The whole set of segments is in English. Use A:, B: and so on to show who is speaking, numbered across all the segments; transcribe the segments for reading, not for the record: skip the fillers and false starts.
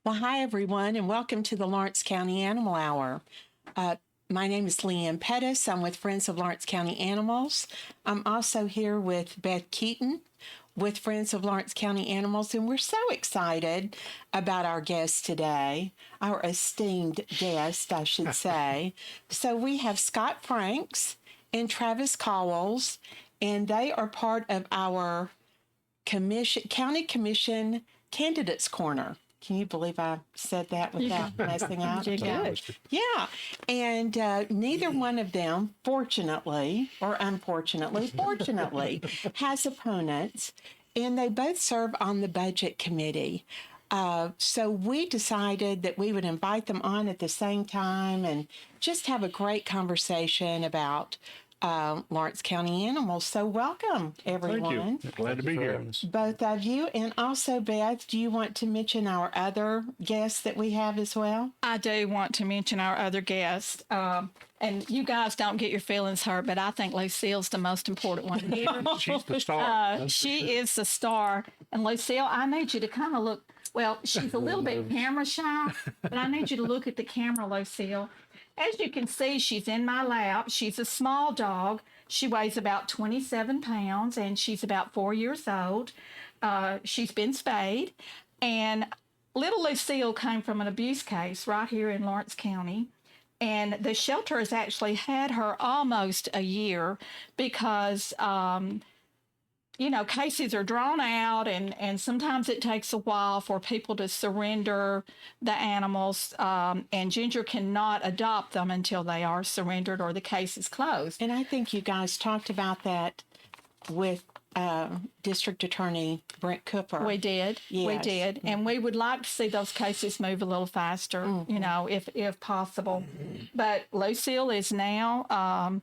A: Well, hi, everyone, and welcome to the Lawrence County Animal Hour. My name is Leanne Pettis. I'm with Friends of Lawrence County Animals. I'm also here with Beth Keaton with Friends of Lawrence County Animals, and we're so excited about our guest today, our esteemed guest, I should say. So we have Scott Franks and Travis Cowells, and they are part of our County Commission Candidates Corner. Can you believe I said that without messing up? Yeah. And neither one of them, fortunately or unfortunately, fortunately, has opponents, and they both serve on the Budget Committee. So we decided that we would invite them on at the same time and just have a great conversation about Lawrence County animals. So welcome, everyone.
B: Thank you. Glad to be here.
A: Both of you. And also, Beth, do you want to mention our other guests that we have as well?
C: I do want to mention our other guest. And you guys don't get your feelings hurt, but I think Lucille's the most important one here.
B: She's the star.
C: She is the star. And Lucille, I need you to kind of look, well, she's a little bit camera shy, but I need you to look at the camera, Lucille. As you can see, she's in my lap. She's a small dog. She weighs about 27 pounds, and she's about 4 years old. She's been spayed. And little Lucille came from an abuse case right here in Lawrence County. And the shelter has actually had her almost a year because cases are drawn out, and sometimes it takes a while for people to surrender the animals, and Ginger cannot adopt them until they are surrendered or the case is closed.
A: And I think you guys talked about that with District Attorney Brent Cooper.
C: We did.
A: Yes.
C: We did. And we would like to see those cases move a little faster, if possible. But Lucille is now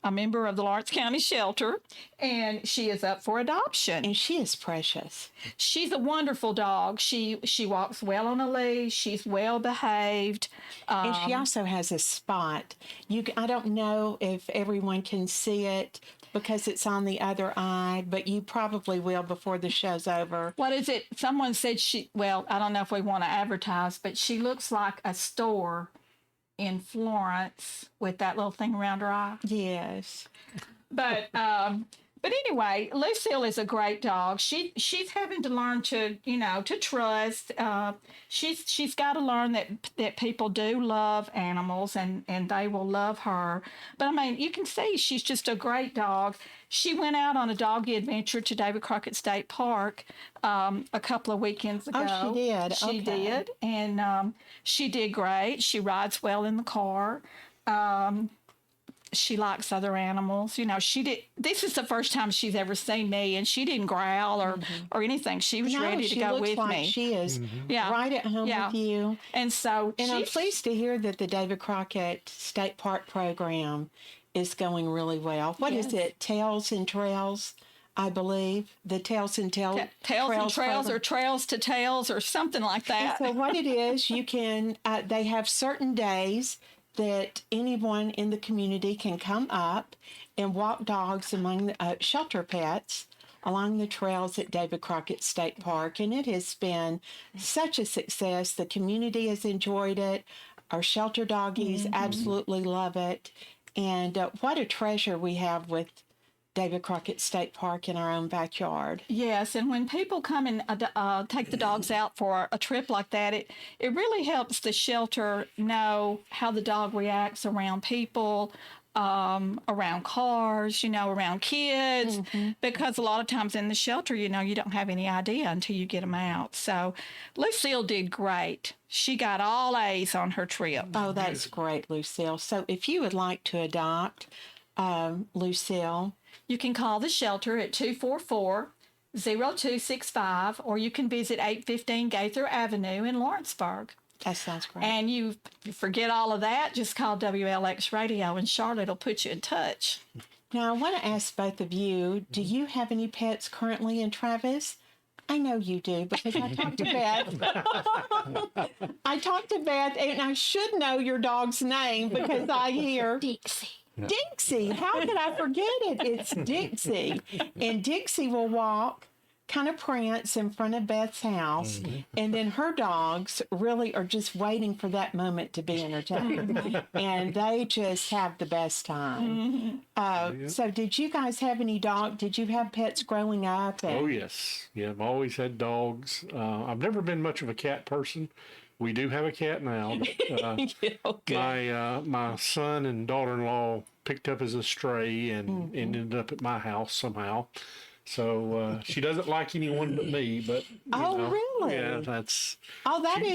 C: a member of the Lawrence County Shelter, and she is up for adoption.
A: And she is precious.
C: She's a wonderful dog. She walks well on a leash. She's well behaved.
A: And she also has a spot. I don't know if everyone can see it because it's on the other eye, but you probably will before the show's over.
C: What is it? Someone said I don't know if we want to advertise, but she looks like a store in Florence with that little thing around her eye.
A: Yes.
C: But anyway, Lucille is a great dog. She's having to learn to trust. She's got to learn that people do love animals and they will love her. But I mean, you can see she's just a great dog. She went out on a doggy adventure to David Crockett State Park a couple of weekends ago.
A: Oh, she did.
C: She did, and she did great. She rides well in the car. She likes other animals. This is the first time she's ever seen me, and she didn't growl or anything. She was ready to go with me.
A: She is right at home with you.
C: And
A: I'm pleased to hear that the David Crockett State Park program is going really well. What is it? Tails and Trails, I believe. The Tails and Trails
C: program. Or Trails to Tails or something like that.
A: And so what it is, you can, they have certain days that anyone in the community can come up and walk dogs among shelter pets along the trails at David Crockett State Park. And it has been such a success. The community has enjoyed it. Our shelter doggies absolutely love it. And what a treasure we have with David Crockett State Park in our own backyard.
C: Yes, and when people come and take the dogs out for a trip like that, it really helps the shelter know how the dog reacts around people, around cars, around kids, because a lot of times in the shelter, you don't have any idea until you get them out. So Lucille did great. She got all A's on her trip.
A: Oh, that's great, Lucille. So if you would like to adopt Lucille,
C: you can call the shelter at 244-0265, or you can visit 815 Gaither Avenue in Lawrenceburg.
A: That sounds great.
C: And you forget all of that, just call WLX Radio, and Charlotte will put you in touch.
A: Now, I want to ask both of you, do you have any pets currently in Travis? I know you do because I talked to Beth. I talked to Beth, and I should know your dog's name because I hear
C: Dixie.
A: Dixie. How could I forget it? It's Dixie. And Dixie will walk kind of prance in front of Beth's house, and then her dogs really are just waiting for that moment to be entertained, and they just have the best time. So, did you guys have any dog? Did you have pets growing up?
B: Oh, yes. Yeah, I've always had dogs. I've never been much of a cat person. We do have a cat now. But, my son and daughter-in-law picked up as a stray and ended up at my house somehow. So she doesn't like anyone but me. But
A: really?
B: Yeah, that's.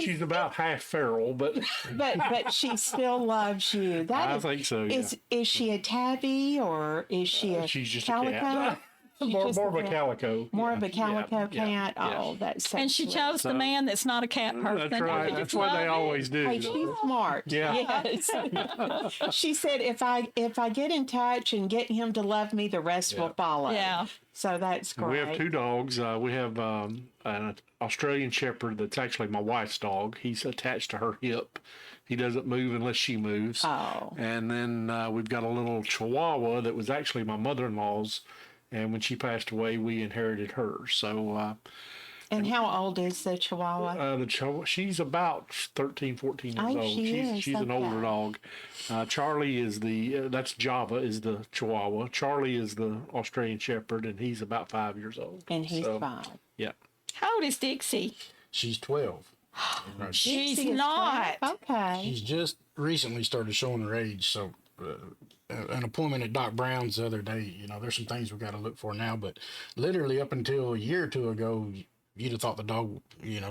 B: She's about half feral, but
A: but she still loves you.
B: I think so. Yeah.
A: Is she a tabby or is she a
B: she's just
A: calico?
B: a cat. More of a calico.
A: More of a calico cat. Oh, that's so
C: And she
A: sweet.
C: chose the man that's not a cat person.
B: That's right. That's what they always do.
A: Hey, she's smart.
B: Yeah.
A: Yes. She said, if I get in touch and get him to love me, the rest will follow.
C: Yeah.
A: So that's great.
B: We have two dogs. We have an Australian Shepherd that's actually my wife's dog. He's attached to her hip. He doesn't move unless she moves.
A: Oh.
B: And then we've got a little Chihuahua that was actually my mother-in-law's. And when she passed away, we inherited her. So.
A: And how old is the Chihuahua?
B: The Chihuahua, she's about 13, 14 years old. She's an older dog. Charlie is that's Java is the Chihuahua. Charlie is the Australian Shepherd, and he's about 5 years old.
A: And he's 5.
B: Yeah.
C: How old is Dixie?
D: She's 12.
C: She's
A: Dixie is
C: not.
A: 12? Okay.
D: She's just recently started showing her age. So, an appointment at Doc Brown's the other day, there's some things we got to look for now. But literally up until a year or two ago, you'd have thought the dog,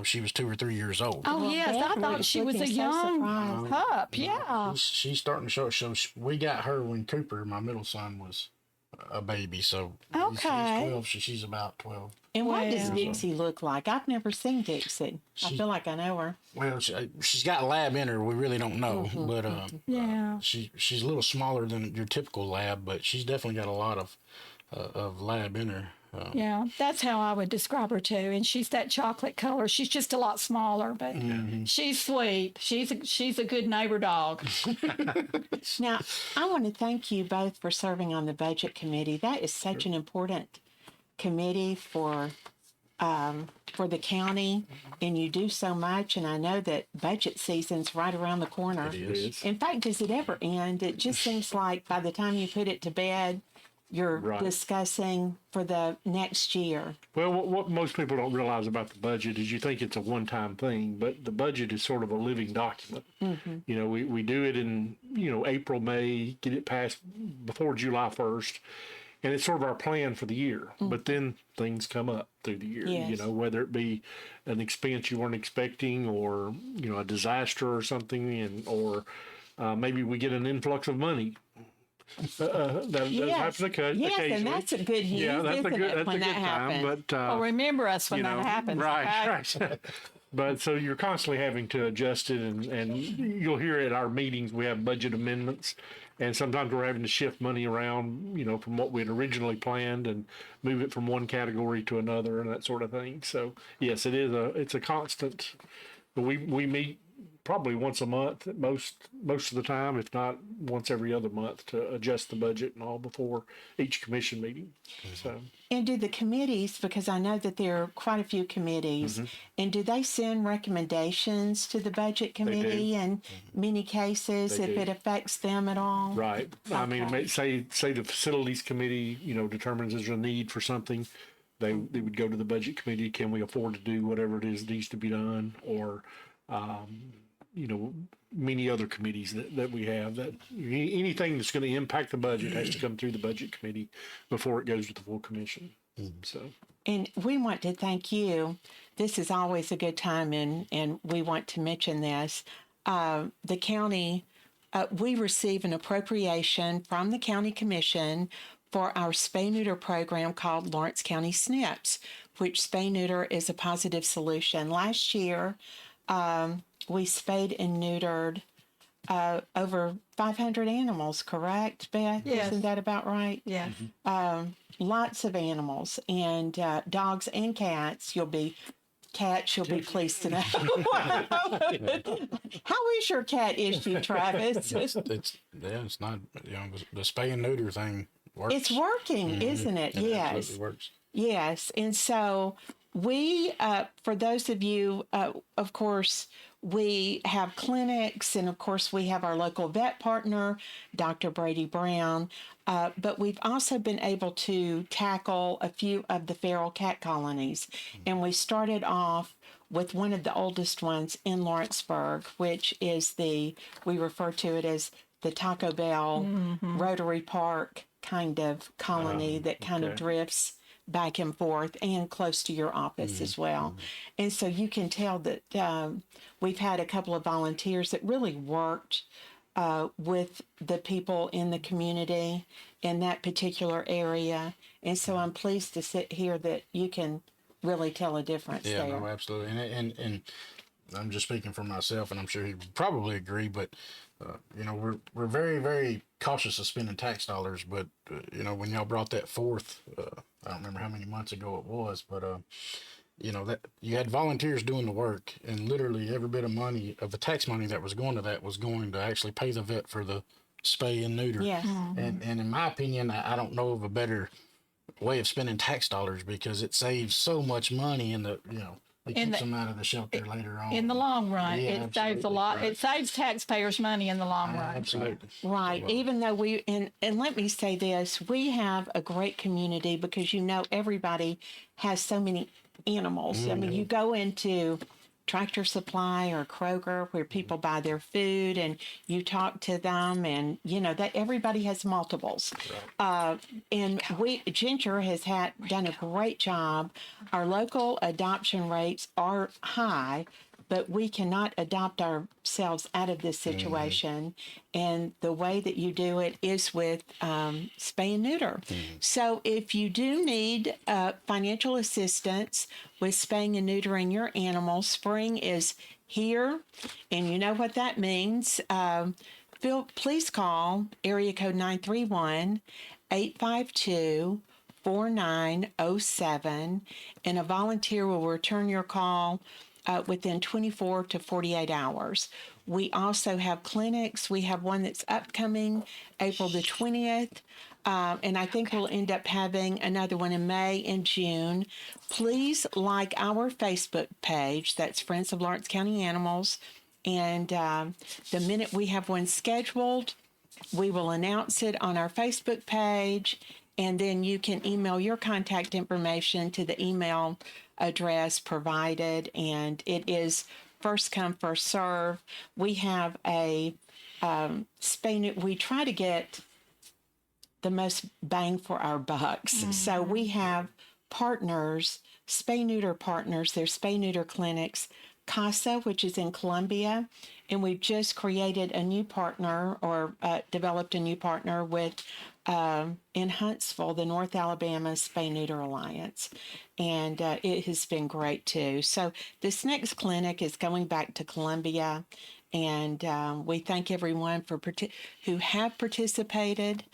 D: she was 2 or 3 years old.
C: Oh,
A: Well,
C: yes. I
A: Beth
C: thought
A: was
C: she was a
A: looking so
C: young
A: surprised.
C: pup. Yeah.
D: She's starting to show. So we got her when Cooper, my middle son, was a baby. So he's
C: Okay.
D: 12. She's about 12.
A: And what does
C: Wow.
A: Dixie look like? I've never seen Dixie. I feel like I know her.
D: Well, she's got lab in her. We really don't know, but
C: Yeah.
D: she's a little smaller than your typical lab, but she's definitely got a lot of lab in her.
C: Yeah, that's how I would describe her too. And she's that chocolate color. She's just a lot smaller, but she's sweet. She's a good neighbor dog.
A: Now, I want to thank you both for serving on the budget committee. That is such an important committee for the county, and you do so much. And I know that budget season's right around the corner.
D: It is.
A: In fact, does it ever end? It just seems like by the time you put it to bed, you're
B: Right.
A: discussing for the next year.
B: Well, what most people don't realize about the budget is you think it's a one-time thing, but the budget is sort of a living document. We do it in, April, May, get it passed before July 1st. And it's sort of our plan for the year. But then things come up through the year,
A: Yes.
B: whether it be an expense you weren't expecting or, a disaster or something, or maybe we get an influx of money. That happens occasionally.
A: Yes, and that's a good news,
B: Yeah, that's
A: isn't
B: a good,
A: it,
B: that's
A: when
B: a good
A: that
B: time.
A: happens?
B: But
C: Well, remember us when that happens.
B: Right,
C: Okay?
B: right. But so you're constantly having to adjust it, and you'll hear at our meetings we have budget amendments, and sometimes we're having to shift money around, from what we had originally planned and move it from one category to another and that sort of thing. So yes, it's a constant. We meet probably once a month most of the time, if not once every other month, to adjust the budget and all before each commission meeting. So.
A: And do the committees, because I know that there are quite a few committees, and do they send recommendations to the budget committee in many cases
B: They
A: if
B: do.
A: it affects them at all?
B: Right. I mean,
A: Okay.
B: say the facilities committee, determines there's a need for something, they would go to the budget committee. Can we afford to do whatever it is needs to be done? Or, many other committees that we have, that anything that's going to impact the budget has to come through the budget committee before it goes to the full commission. So.
A: And we want to thank you. This is always a good time, and we want to mention this. The county, we receive an appropriation from the county commission for our spay-neuter program called Lawrence County SNPs, which spay-neuter is a positive solution. Last year, we spayed and neutered over 500 animals, correct, Beth?
C: Yes.
A: Isn't that about right?
C: Yeah.
A: Lots of animals, and dogs and cats. You'll be pleased to know. How is your cat issue, Travis?
D: It's not, the spay and neuter thing works.
A: It's working, isn't it?
D: It
A: Yes.
D: absolutely works.
A: Yes. And so for those of you, of course, we have clinics, and of course, we have our local vet partner, Dr. Brady Brown. But we've also been able to tackle a few of the feral cat colonies. And we started off with one of the oldest ones in Lawrenceburg, which is we refer to it as the Taco Bell Rotary Park kind of colony that kind of
B: okay.
A: drifts back and forth and close to your office as well. And so you can tell that we've had a couple of volunteers that really worked with the people in the community in that particular area. And so I'm pleased to sit here that you can really tell a difference
D: Yeah,
A: there.
D: no, absolutely. And I'm just speaking for myself, and I'm sure he would probably agree, but we're very, very cautious of spending tax dollars. But when y'all brought that forth, I don't remember how many months ago it was, but that you had volunteers doing the work, and literally every bit of money of the tax money that was going to that was going to actually pay the vet for the spay and neuter.
A: Yes.
D: And in my opinion, I don't know of a better way of spending tax dollars, because it saves so much money it keeps them out of the shelter later on.
C: In the long run,
D: Yeah,
C: it saves a
D: absolutely,
C: lot.
D: right.
C: It saves taxpayers money in the long run.
D: Absolutely.
A: Right. Even though and let me say this, we have a great community because everybody has so many animals. I mean, you go into Tractor Supply or Kroger where people buy their food and you talk to them, and that everybody has multiples. And Ginger has done a great job. Our local adoption rates are high, but we cannot adopt ourselves out of this situation. And the way that you do it is with spay and neuter. So if you do need financial assistance with spaying and neutering your animals, spring is here, and you know what that means. Please call area code 931-852-4907, and a volunteer will return your call within 24 to 48 hours. We also have clinics. We have one that's upcoming April the 20th. And I think we'll end up having another one in May and June. Please like our Facebook page. That's Friends of Lawrence County Animals. And the minute we have one scheduled, we will announce it on our Facebook page. And then you can email your contact information to the email address provided. And it is first come, first serve. We have a we try to get the most bang for our bucks. So we have partners, spay neuter partners, they're spay neuter clinics, CASA, which is in Columbia, and we've just created a new partner or developed a new partner with in Huntsville, the North Alabama Spay Neuter Alliance, and it has been great too. So this next clinic is going back to Columbia, and we thank everyone who have participated.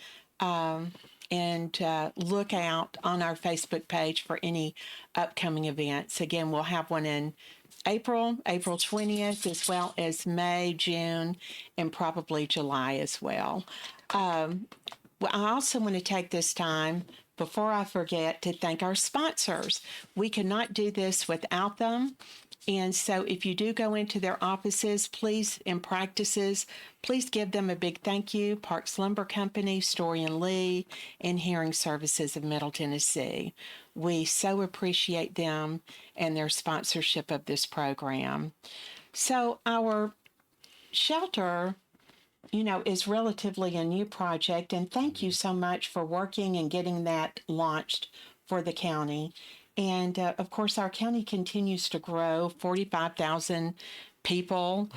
A: And look out on our Facebook page for any upcoming events. Again, we'll have one in April 20th, as well as May, June, and probably July as well. I also want to take this time, before I forget, to thank our sponsors. We could not do this without them. And so if you do go into their offices, and practices, please give them a big thank you. Parks Lumber Company, Story and Lee, and Hearing Services of Middle Tennessee. We so appreciate them and their sponsorship of this program. So our shelter, is relatively a new project, and thank you so much for working and getting that launched for the county. And of course, our county continues to grow, 45,000 people.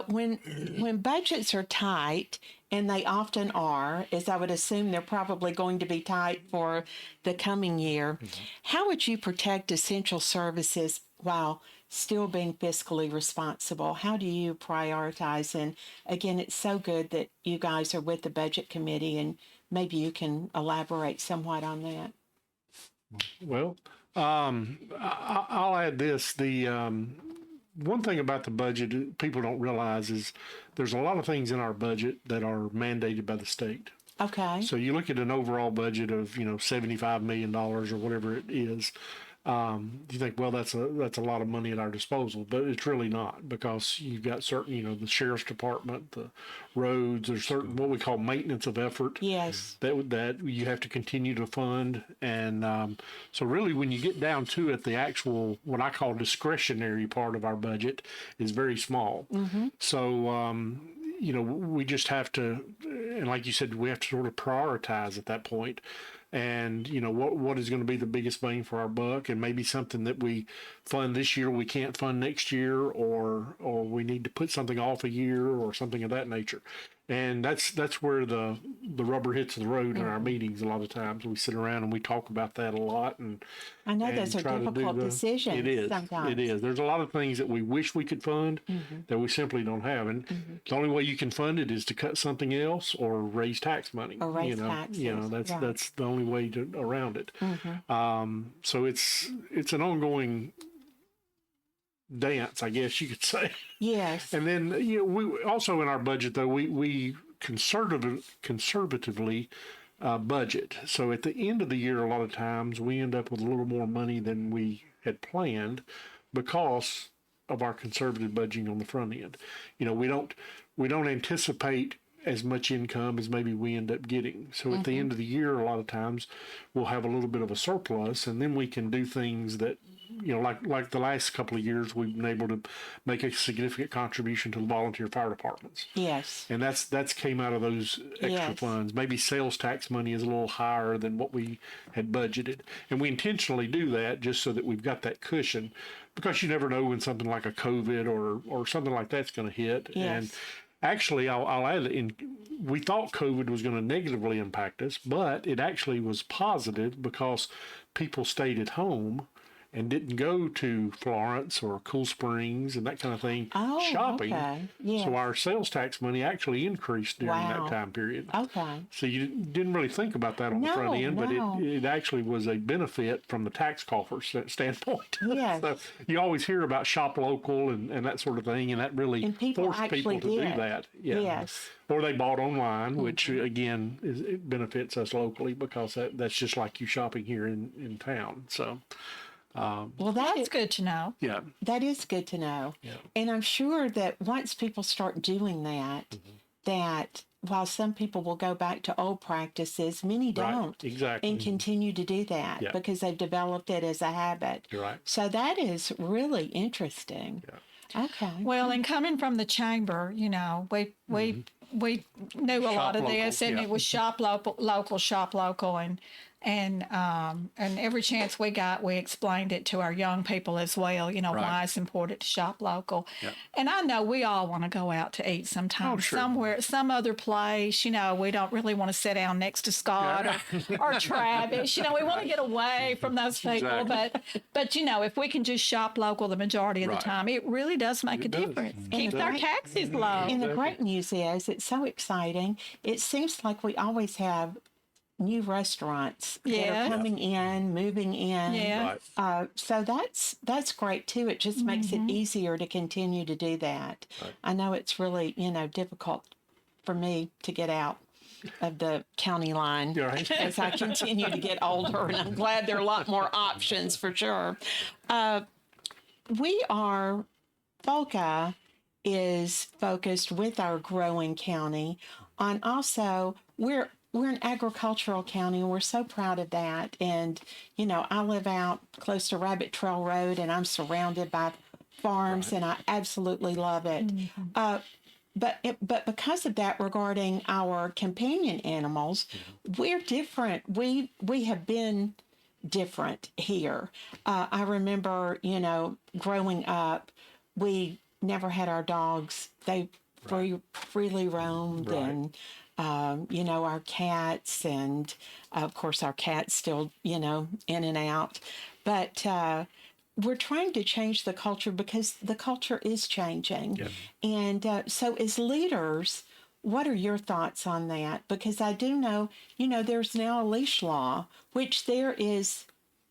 A: When budgets are tight, and they often are, as I would assume they're probably going to be tight for the coming year, how would you protect essential services while still being fiscally responsible? How do you prioritize? And again, it's so good that you guys are with the budget committee, and maybe you can elaborate somewhat on that.
B: Well, I'll add this. The one thing about the budget people don't realize is there's a lot of things in our budget that are mandated by the state.
A: Okay.
B: So you look at an overall budget of, $75 million or whatever it is. You think, well, that's a lot of money at our disposal, but it's really not, because you've got certain, the sheriff's department, the roads, there's certain what we call maintenance of effort.
A: Yes.
B: That you have to continue to fund. And so really, when you get down to it, the actual, what I call discretionary part of our budget is very small. So, we just have to, and like you said, we have to sort of prioritize at that point. And what is going to be the biggest bang for our buck, and maybe something that we fund this year we can't fund next year, or we need to put something off a year or something of that nature. And that's where the rubber hits the road in our meetings. A lot of times we sit around and we talk about that a lot. And
A: I know
B: and
A: those are
B: try to do
A: difficult decisions
B: It is.
A: sometimes.
B: It is. There's a lot of things that we wish we could fund that we simply don't have. And the only way you can fund it is to cut something else or raise tax money.
A: Or raise taxes, right.
B: That's the only way around it. So it's an ongoing dance, I guess you could say.
A: Yes.
B: And then we also, in our budget, though, we conservatively budget. So at the end of the year, a lot of times we end up with a little more money than we had planned because of our conservative budgeting on the front end. We don't anticipate as much income as maybe we end up getting. So at the end of the year, a lot of times we'll have a little bit of a surplus, and then we can do things that, like the last couple of years, we've been able to make a significant contribution to the volunteer fire departments.
A: Yes.
B: And that's came out of those extra funds. Maybe sales tax money is a little higher than what we had budgeted. And we intentionally do that just so that we've got that cushion, because you never know when something like a COVID or something like that's going to hit.
A: Yes.
B: And actually, I'll add, we thought COVID was going to negatively impact us, but it actually was positive because people stayed at home and didn't go to Florence or Cool Springs and that kind of thing shopping.
A: Okay. Yes.
B: So our sales tax money actually increased during that time period.
A: Okay.
B: So you didn't really think about that on the front end, but it actually was a benefit from the tax coffer standpoint.
A: Yes.
B: So you always hear about shop local and that sort of thing, and that really forced people to do that. Yeah.
A: Yes.
B: Or they bought online, which again it benefits us locally, because that's just like you shopping here in town. So.
A: Well,
C: That's good to know.
B: Yeah.
A: that is good to know.
B: Yeah.
A: And I'm sure that once people start doing that, that while some people will go back to old practices, many don't.
B: Right. Exactly.
A: And continue to do that because they've developed it as a habit.
B: You're right.
A: So that is really interesting.
B: Yeah.
A: Okay.
C: Well, and coming from the chamber, we knew a lot of
B: local,
C: this, and it was shop local, and every chance we got, we explained it to our young people as well. Why it's important to shop local.
B: Yeah.
C: And I know we all want to go out to eat sometime,
B: sure.
C: somewhere, some other place. We don't really want to sit down next to Scott or Travis. We want to get away from those people.
B: Exactly.
C: But if we can just shop local the majority of the
B: Right.
C: time, it really does make a
B: does.
C: difference.
B: It
C: Keeps
B: does.
C: our taxes low.
A: And the great news is it's so exciting. It seems like we always have new restaurants that
C: Yeah.
A: are coming in, moving in.
C: Yeah.
B: Right.
A: So that's great too. It just makes it easier to continue to do that.
B: Right.
A: I know it's really, difficult for me to get out of the county line
B: You're right.
A: as I continue to get older, and I'm glad there are a lot more options for sure. FOCA is focused with our growing county on also we're an agricultural county, and we're so proud of that. And I live out close to Rabbit Trail Road, and I'm surrounded by farms, and I absolutely love it. But because of that, regarding our companion animals, we're different. We have been different here. I remember, growing up, we never had our dogs. They freely roamed,
B: Right.
A: and our cats, and of course our cats still, in and out. But we're trying to change the culture because the culture is changing.
B: Yeah.
A: And so as leaders, what are your thoughts on that? Because I do know, there's now a leash law, which there is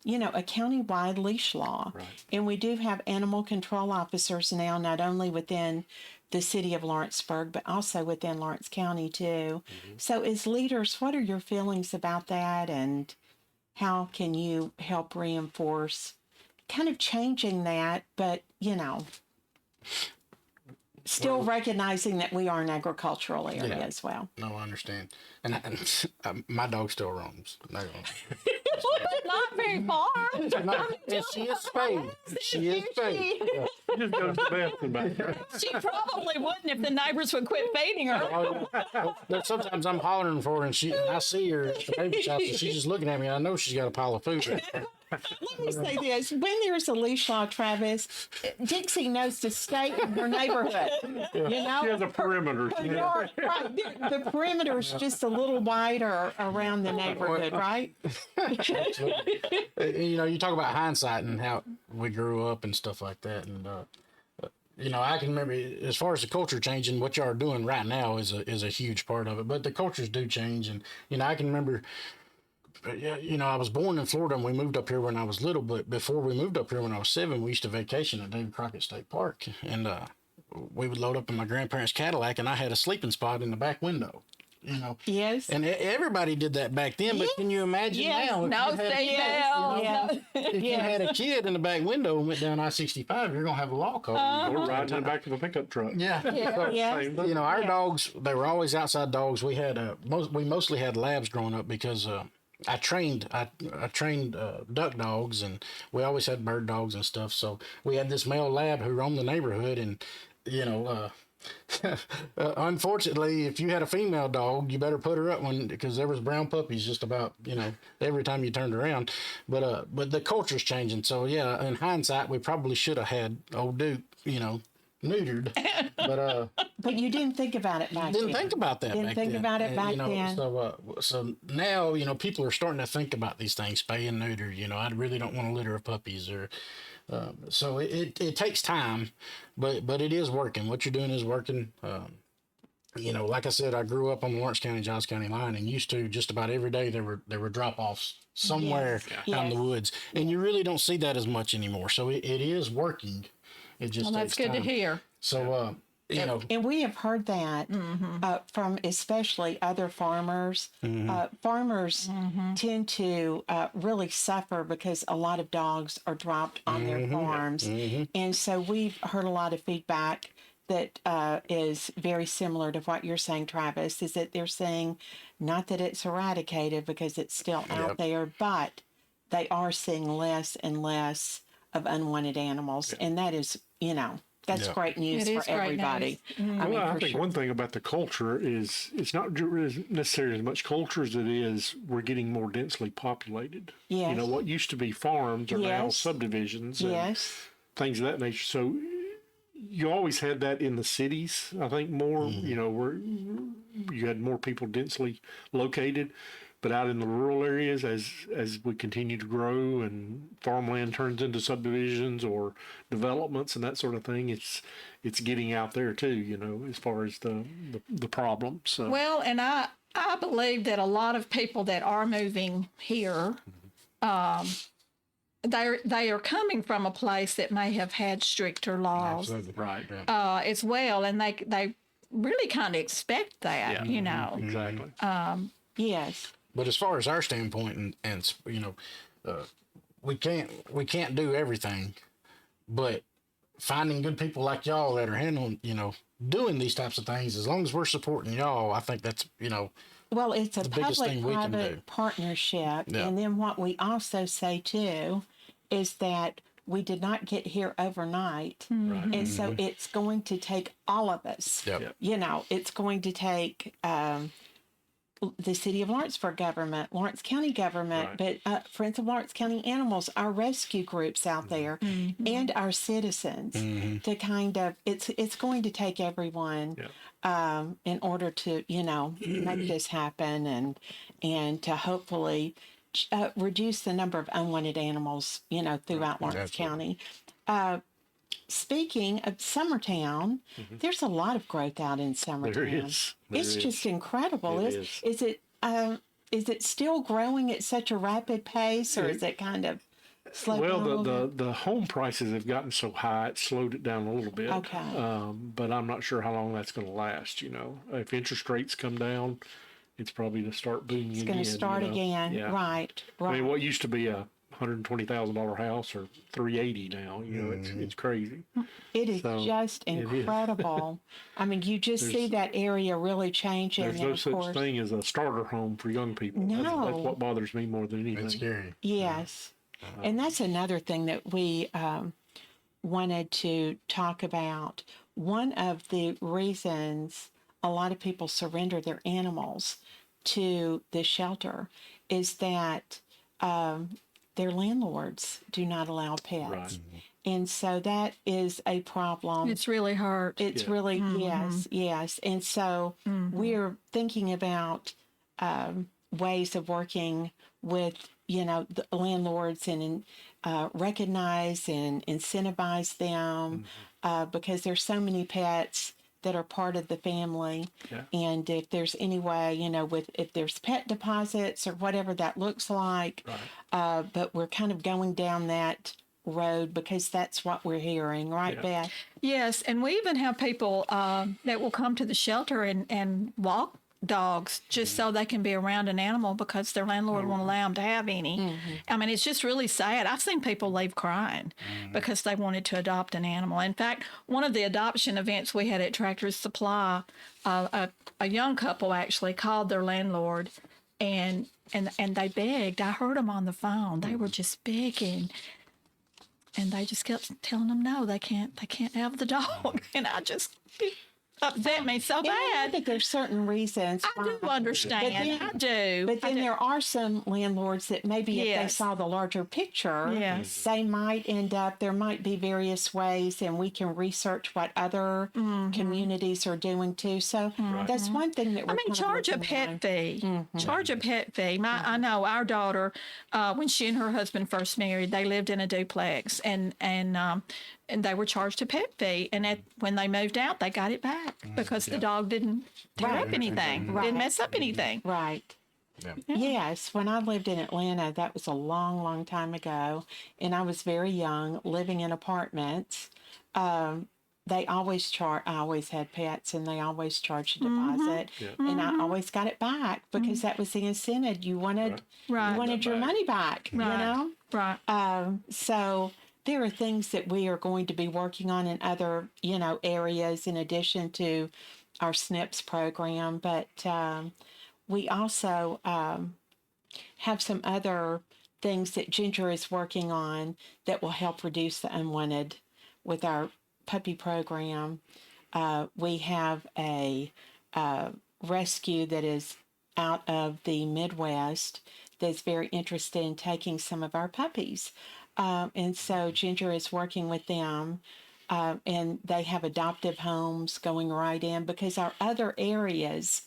A: a county-wide leash law.
B: Right.
A: And we do have animal control officers now, not only within the city of Lawrenceburg, but also within Lawrence County too. So as leaders, what are your feelings about that, and how can you help reinforce kind of changing that, but, still recognizing that we are an agricultural area as well?
D: No, I understand. And my dog still roams. Not gonna-
C: Not very far.
D: and she is spayed. She is spayed. Yeah.
B: Just go to the bathroom back there.
C: She probably wouldn't if the neighbors would quit feeding her.
D: There's sometimes I'm hollering for her, and I see her at the baby shop, and she's just looking at me. I know she's got a pile of food.
A: Let me say this. When there's a leash law, Travis, Dixie knows to stay in her neighborhood.
B: She has a perimeter.
A: Right. The perimeter is just a little wider around the neighborhood, right?
D: You talk about hindsight and how we grew up and stuff like that. And, I can remember as far as the culture changing, what y'all are doing right now is a huge part of it. But the cultures do change. And, I can remember, I was born in Florida and we moved up here when I was little. But before we moved up here when I was 7, we used to vacation at David Crockett State Park. And we would load up in my grandparents' Cadillac, and I had a sleeping spot in the back window.
A: Yes.
D: And everybody did that back then, but can you imagine now? If you had a kid in the back window and went down I-65, you're going to have a law call.
B: We're riding in the back of a pickup truck.
D: Yeah.
B: Same thing.
D: Our dogs, they were always outside dogs. We had we mostly had labs growing up because I trained duck dogs, and we always had bird dogs and stuff. So we had this male lab who roamed the neighborhood, and unfortunately, if you had a female dog, you better put her up because there was brown puppies just about every time you turned around. But the culture's changing. So yeah, in hindsight, we probably should have had old Duke, neutered.
A: But you didn't think about it back then.
D: Didn't think about that.
A: Didn't
D: back
A: think
D: then.
A: about it back then.
D: So now people are starting to think about these things, spay and neuter. I really don't want a litter of puppies or. So it takes time, but it is working. What you're doing is working. Like I said, I grew up on the Lawrence County, Johns County line, and used to just about every day there were drop-offs somewhere out in the woods, and you really don't see that as much anymore. So it is working. It just
C: That's
D: takes
C: good
D: time.
C: to hear.
D: So
A: And we have heard that from especially other farmers. Farmers tend to really suffer because a lot of dogs are dropped on their farms. And so we've heard a lot of feedback that is very similar to what you're saying, Travis, is that they're saying not that it's eradicated because it's still out there, but they are seeing less and less of unwanted animals. And that is, that's great news for everybody.
B: I think one thing about the culture is it's not necessarily as much culture as it is we're getting more densely populated.
A: Yes.
B: What used to be farms are now subdivisions and things of that nature. So you always had that in the cities, I think, more, where you had more people densely located. But out in the rural areas, as we continue to grow and farmland turns into subdivisions or developments and that sort of thing, it's getting out there too, as far as the problem. So
C: Well, and I believe that a lot of people that are moving here, they are coming from a place that may have had stricter laws,
B: right,
C: as well, and they really kind of expect that,
B: exactly.
A: Yes.
D: But as far as our standpoint, and we can't do everything, but finding good people like y'all that are handling, doing these types of things, as long as we're supporting y'all, I think that's,
A: Well, it's a
D: biggest thing we can do.
A: public-private partnership.
D: Yeah.
A: And then what we also say, too, is that we did not get here overnight. And so it's going to take all of us.
D: Yep.
A: It's going to take the City of Lawrenceburg government, Lawrence County government, but Friends of Lawrence County Animals, our rescue groups out there, and our citizens to kind of, it's going to take everyone in order to, make this happen and to hopefully reduce the number of unwanted animals, throughout Lawrence County. Speaking of Summertown, there's a lot of growth out in Summertown.
B: There is.
A: It's just incredible.
B: It is.
A: Is it still growing at such a rapid pace, or is it kind of Slow
B: Well,
A: down a little bit?
B: the home prices have gotten so high, it slowed it down a little bit.
A: Okay.
B: But I'm not sure how long that's going to last. If interest rates come down, it's probably to start booming
A: It's
B: again.
A: going to start again.
B: Yeah.
A: Right.
B: I mean,
A: Right.
B: what used to be a $120,000 house or 380 now. It's crazy.
A: It is
B: So,
A: just
B: it is.
A: incredible. I mean, you just see that area really changing.
B: There's
A: And
B: no
A: of
B: such
A: course,
B: thing as a starter home for young people. That's
A: No.
B: what bothers me more than anything.
D: It's scary.
A: yes. And that's another thing that we wanted to talk about. One of the reasons a lot of people surrender their animals to the shelter is that their landlords do not allow pets.
B: Right.
A: And so that is a problem.
C: It's really hurt.
A: It's
B: Yeah.
A: really, yes, yes. And so we're thinking about ways of working with, the landlords and recognize and incentivize them because there's so many pets that are part of the family.
B: Yeah.
A: And if there's any way, if there's pet deposits or whatever that looks like,
B: Right.
A: but we're kind of going down that road because that's what we're hearing, right,
B: Yeah.
A: Beth?
C: Yes, and we even have people that will come to the shelter and walk dogs just so they can be around an animal because their landlord won't allow them to have any. I mean, it's just really sad. I've seen people leave crying because they wanted to adopt an animal. In fact, one of the adoption events we had at Tractor Supply, a young couple actually called their landlord and they begged. I heard them on the phone. They were just begging. And they just kept telling them no, they can't have the dog. And I just it upset me so
A: Yeah, I
C: bad.
A: think there's certain reasons.
C: I do understand. I do.
A: But then there are some landlords that maybe if they
C: Yes.
A: saw the larger picture,
C: Yes.
A: they might end up, there might be various ways, and we can research what other communities are doing too. So that's one thing that we're
C: I mean,
A: kind of
C: charge a
A: looking
C: pet
A: at.
C: fee. Charge a pet fee. I know our daughter, when she and her husband first married, they lived in a duplex, and they were charged a pet fee. And when they moved out, they got it back because the dog didn't tear
A: Right.
C: up anything, didn't mess up anything.
A: Right.
D: Yeah.
A: Yes, when I lived in Atlanta, that was a long, long time ago, and I was very young, living in apartments. They always I always had pets, and they always charged a deposit, and I always got it back because that was the incentive. You wanted,
C: Right.
A: you wanted your
B: Back.
A: money back,
C: Right. Right.
A: So there are things that we are going to be working on in other, areas in addition to our SNPs program, but we also have some other things that Ginger is working on that will help reduce the unwanted with our puppy program. We have a rescue that is out of the Midwest that's very interested in taking some of our puppies. And so Ginger is working with them, and they have adoptive homes going right in because our other areas,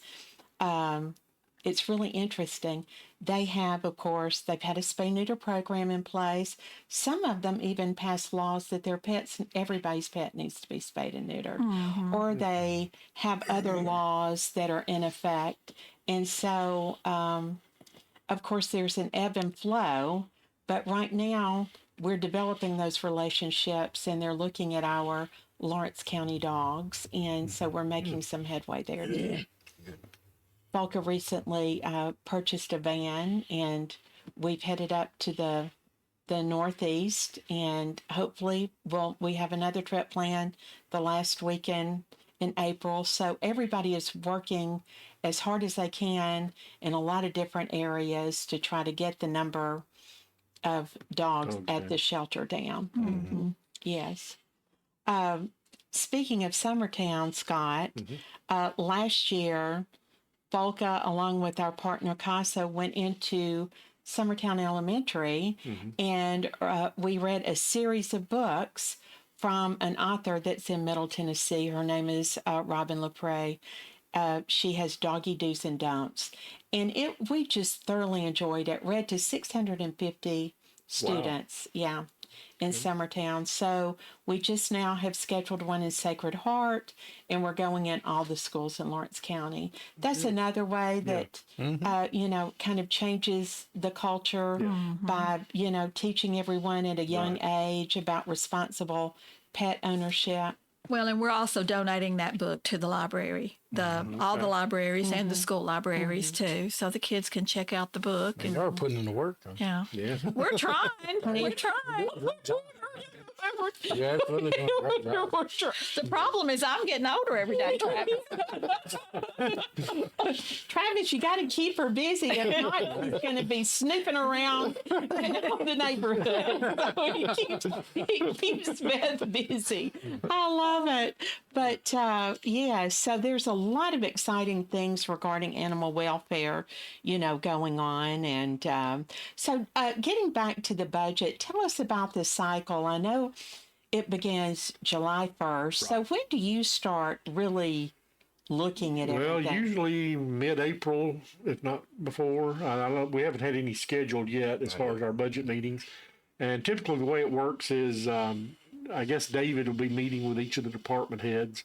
A: it's really interesting. They have, of course, they've had a spay-neuter program in place. Some of them even passed laws that their pets, everybody's pet needs to be spayed and neutered. Or they have other laws that are in effect. And so, of course, there's an ebb and flow. But right now, we're developing those relationships, and they're looking at our Lawrence County dogs. And so we're making some headway there too. Volker recently purchased a van, and we've headed up to the Northeast, and hopefully we have another trip planned the last weekend in April. So everybody is working as hard as they can in a lot of different areas to try to get the number of dogs at the shelter down. Yes. Speaking of Summertown, Scott, last year, Volca, along with our partner CASA, went into Summertown Elementary, and we read a series of books from an author that's in Middle Tennessee. Her name is Robin LaPrey. She has Doggy Do's and Don'ts. And we just thoroughly enjoyed it. Read to 650 students. Yeah. in Summertown. So we just now have scheduled one in Sacred Heart, and we're going in all the schools in Lawrence County. That's another way that, kind of changes the culture by, teaching everyone at a young age about responsible pet ownership.
C: Well, and we're also donating that book to the library, all the libraries and the school libraries too, so the kids can check out the book.
D: They are putting in the work.
C: Yeah, we're trying. We're trying.
D: Yeah, absolutely.
C: The problem is I'm getting older every day, Travis.
A: Travis, you got to keep her busy. If not, she's going to be snooping around the neighborhood. So he keeps Beth busy. I love it. But so there's a lot of exciting things regarding animal welfare, going on. And so getting back to the budget, tell us about the cycle. I know it begins July 1st. So when do you start really looking at everything?
B: Well, usually mid-April, if not before. We haven't had any scheduled yet as far as our budget meetings. And typically the way it works is, I guess David will be meeting with each of the department heads,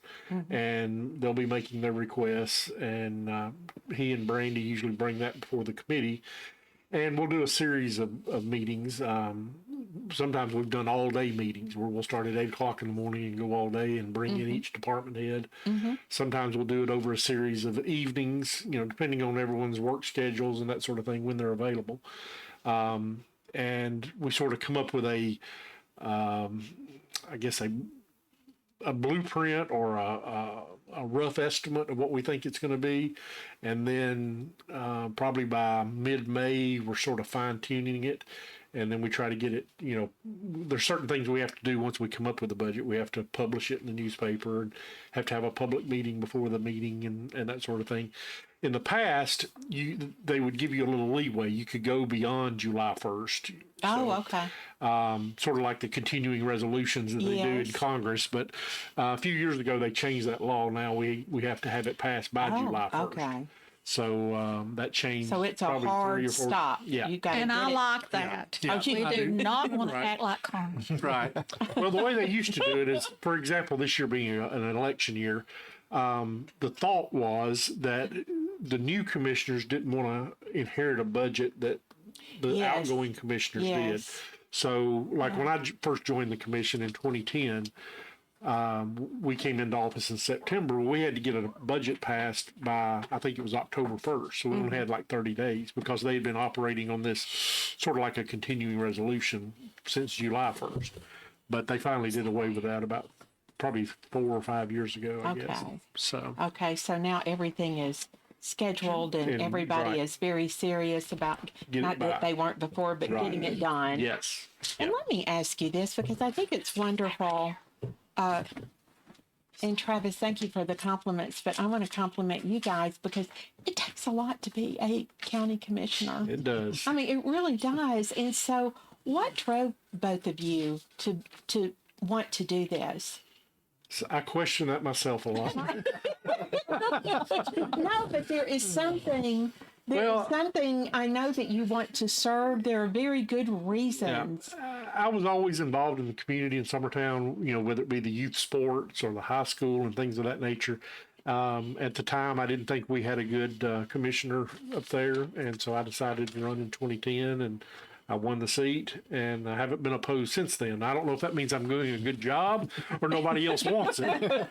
B: and they'll be making their requests. And he and Brandy usually bring that before the committee. And we'll do a series of meetings. Sometimes we've done all-day meetings where we'll start at 8 o'clock in the morning and go all day and bring in each department head. Sometimes we'll do it over a series of evenings, depending on everyone's work schedules and that sort of thing when they're available. And we sort of come up with a blueprint or a rough estimate of what we think it's going to be. And then probably by mid-May, we're sort of fine-tuning it. And then we try to get it, there's certain things we have to do once we come up with the budget. We have to publish it in the newspaper and have to have a public meeting before the meeting and that sort of thing. In the past, they would give you a little leeway. You could go beyond July 1st.
A: Okay.
B: Sort of like the continuing resolutions that they do in Congress. But a few years ago, they changed that law. Now we have to have it passed by July 1st.
A: Okay.
B: So that changed.
A: So it's a
B: probably 3
A: hard
B: or 4.
A: stop.
B: Yeah.
A: You got
C: And I like that.
B: Yeah.
C: We do not want to act like Congress.
B: Right. Well, the way they used to do it is, for example, this year being an election year, the thought was that the new commissioners didn't want to inherit a budget that the outgoing commissioners did. So, like when I first joined the commission in 2010, we came into office in September. We had to get a budget passed by, I think it was October 1st. So we only had like 30 days because they had been operating on this sort of like a continuing resolution since July 1st. But they finally did away with that about probably 4 or 5 years ago, I guess. So
A: now everything is scheduled and everybody is very serious about not that they weren't before, but getting it done.
B: Yes.
A: And let me ask you this, because I think it's wonderful. And Travis, thank you for the compliments, but I want to compliment you guys because it takes a lot to be a county commissioner.
B: It does.
A: I mean, it really does. And so what drove both of you to want to do this?
B: So I question that myself a lot.
A: No, but there is something. There's something I know that you want to serve. There are very good reasons.
B: I was always involved in the community in Summertown, whether it be the youth sports or the high school and things of that nature. At the time, I didn't think we had a good commissioner up there, and so I decided to run in 2010, and I won the seat, and I haven't been opposed since then. I don't know if that means I'm doing a good job or nobody else wants it.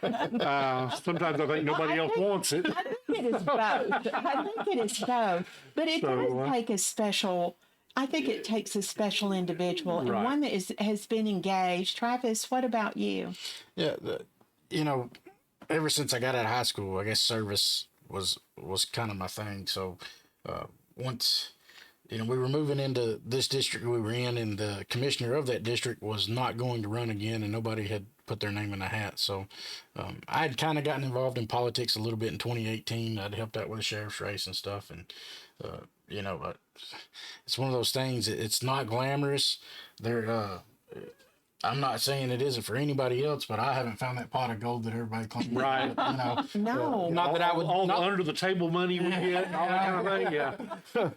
B: Sometimes I think nobody else wants it.
A: I think it is both. I think it is both. But it does take a special. I think it takes a special individual and one that has been engaged. Travis, what about you?
D: Yeah, ever since I got out of high school, I guess service was kind of my thing. So once we were moving into this district we were in, and the commissioner of that district was not going to run again, and nobody had put their name in the hat. So I had kind of gotten involved in politics a little bit in 2018. I'd helped out with the sheriff's race and stuff, and it's one of those things. It's not glamorous. I'm not saying it isn't for anybody else, but I haven't found that pot of gold that everybody claims.
B: Right.
A: No.
B: Not that I would. All the under the table money we get, all that kind of thing. Yeah.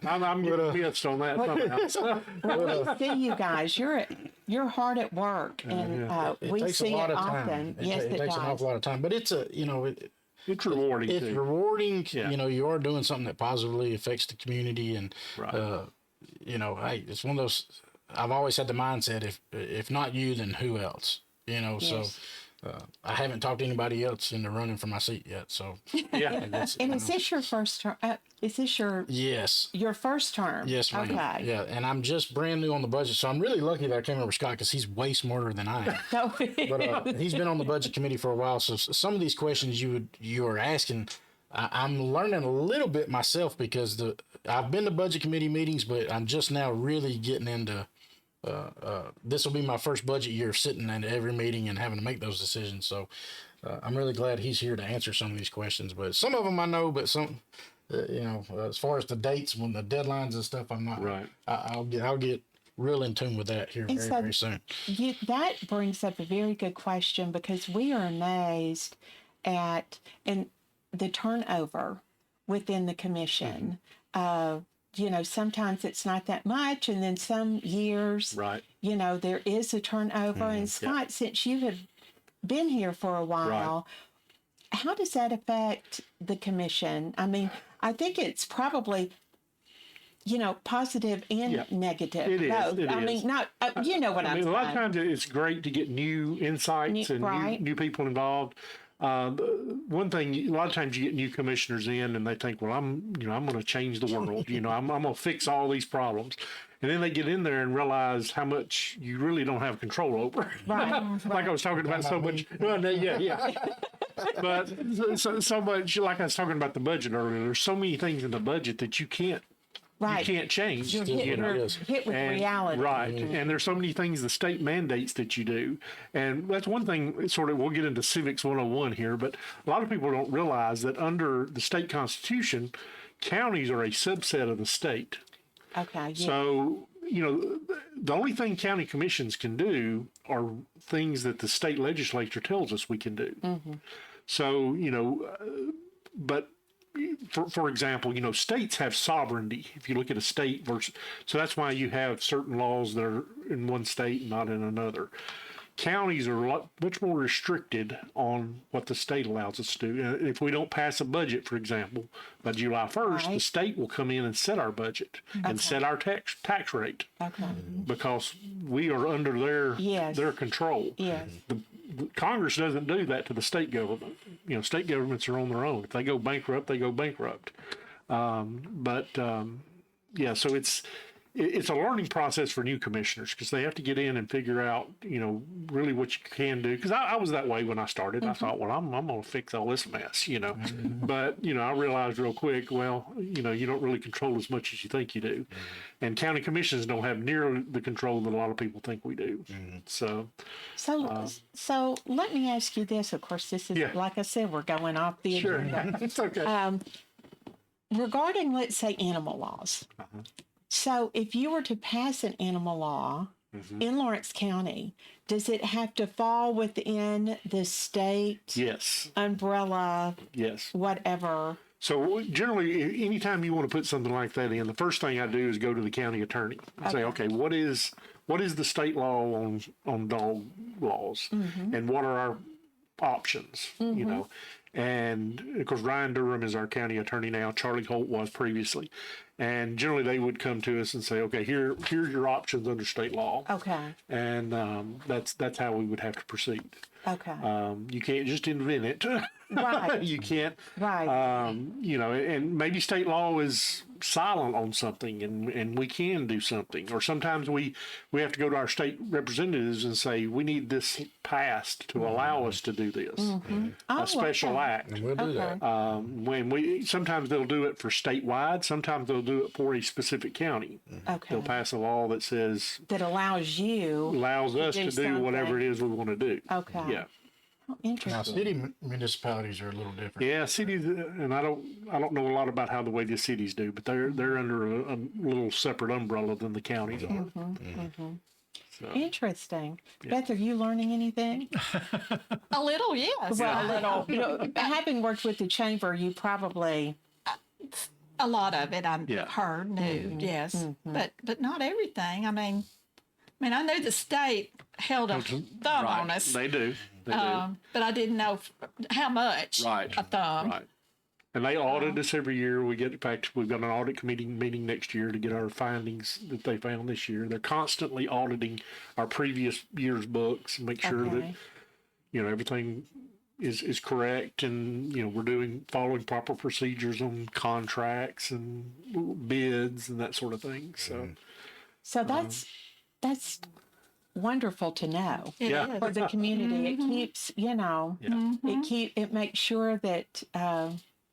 B: I'm getting pissed on that somehow.
A: Well, we see you guys. You're you're hard at work, and
D: It
A: we
D: takes
A: see
D: a lot
A: it
D: of time.
A: often.
D: It,
A: Yes,
D: it
A: it
D: takes an
A: does.
D: awful lot of time, but it's
B: It's rewarding
D: it's
B: too.
D: rewarding.
B: Yeah.
D: You are doing something that positively affects the community, and
B: Right.
D: hey, it's one of those. I've always had the mindset, if not you, then who else?
A: Yes.
D: So I haven't talked to anybody else in the running for my seat yet. So
B: Yeah.
A: And is this your first term? Is this
D: yes.
A: your first term?
D: Yes, ma'am.
A: Okay.
D: Yeah, and I'm just brand new on the budget, so I'm really lucky that I came over Scott because he's way smarter than I am.
A: So,
D: But he's been on the budget committee for a while, so some of these questions you are asking, I'm learning a little bit myself because I've been to budget committee meetings, but I'm just now really getting into. This will be my first budget year sitting at every meeting and having to make those decisions. So I'm really glad he's here to answer some of these questions. But some of them I know, but some, as far as the dates, when the deadlines and stuff, I'm not.
B: Right.
D: I'll get real in tune with that here
A: And
D: very
A: so-
D: very soon.
A: that brings up a very good question, because we are amazed at the turnover within the commission. Sometimes it's not that much, and then some years,
B: Right.
A: there is a turnover. And Scott, since you have been here for a while, how does that affect the commission? I mean, I think it's probably, positive and negative.
B: It is,
A: both.
B: it
A: I
B: is.
A: mean, not, you know what
B: I
A: I'm
B: mean, a
A: saying.
B: lot of times it's great to get new insights and
A: Right.
B: new people involved. One thing, a lot of times you get new commissioners in and they think, well, I'm going to change the world. I'm going to fix all these problems. And then they get in there and realize how much you really don't have control over.
A: Right.
B: Like I was talking about so much. Well, yeah. But so much, like I was talking about the budget earlier, there's so many things in the budget that you can't change.
A: You're hit with
B: And-
A: reality.
B: Right. And there's so many things the state mandates that you do. And that's one thing, sort of, we'll get into Civics 101 here, but a lot of people don't realize that under the state constitution, counties are a subset of the state.
A: Okay. Yeah.
B: So, the only thing county commissions can do are things that the state legislature tells us we can do. So, but for example, municipalities have sovereignty. If you look at a state versus, so that's why you have certain laws that are in one state and not in another. Counties are much more restricted on what the state allows us to do. If we don't pass a budget, for example, by July 1st, the
A: Right.
B: state will come in and set our budget and set our tax rate
A: Okay.
B: because we are under their
A: Yes.
B: their control.
A: Yes.
B: The Congress doesn't do that to the state government. State governments are on their own. If they go bankrupt, they go bankrupt. So it's a learning process for new commissioners because they have to get in and figure out, really what you can do. Because I was that way when I started. I thought, well, I'm going to fix all this mess, But, I realized real quick, well, you don't really control as much as you think you do. And county commissions don't have near the control that a lot of people think we do. So
A: let me ask you this. Of course, this is,
B: Yeah.
A: like I said, we're going off the
B: sure,
A: agenda.
B: it's okay.
A: Regarding, let's say, animal laws. So if you were to pass an animal law in Lawrence County, does it have to fall within the state
B: Yes,
A: umbrella,
B: yes.
A: whatever?
B: So generally, anytime you want to put something like that in, the first thing I do is go to the county attorney and say, okay, what is the state law on dog laws, and what are our options? And of course, Ryan Durham is our county attorney now. Charlie Holt was previously, and generally they would come to us and say, okay, here's your options under state law.
A: Okay.
B: And that's how we would have to proceed.
A: Okay.
B: You can't just invent it.
A: Right.
B: You can't.
A: Right.
B: And maybe state law is silent on something, and we can do something. Or sometimes we have to go to our state representatives and say, we need this passed to allow us to do this. A special act.
D: And we'll do that.
B: Sometimes they'll do it for statewide. Sometimes they'll do it for a specific county.
A: Okay.
B: They'll pass a law that says
A: That allows
B: us to do whatever it is we want to do.
A: Okay.
B: Yeah.
A: Oh,
D: Now,
A: interesting.
D: city municipalities are a little different.
B: Yeah, cities, and I don't know a lot about how the way the cities do, but they're under a little separate umbrella than the counties are. So,
A: Interesting. Beth, are you learning anything?
C: A little, yes.
A: Well, a little. Having worked with the chamber, you probably.
C: A lot of it I've
B: Yeah.
C: heard, knew, yes, but not everything. I mean, mean, I knew the state held a thumb on us,
B: They do. They do.
C: but I didn't know how much
B: Right.
C: a thumb.
B: Right. And they audit us every year. We've got an audit committee meeting next year to get our findings that they found this year. They're constantly auditing our previous year's books and make sure that,
A: Okay.
B: Everything is correct and, we're following proper procedures on contracts and bids and that sort of thing. So,
A: So that's wonderful to know
C: It
B: Yeah.
C: is.
A: for the community. It keeps, it makes sure that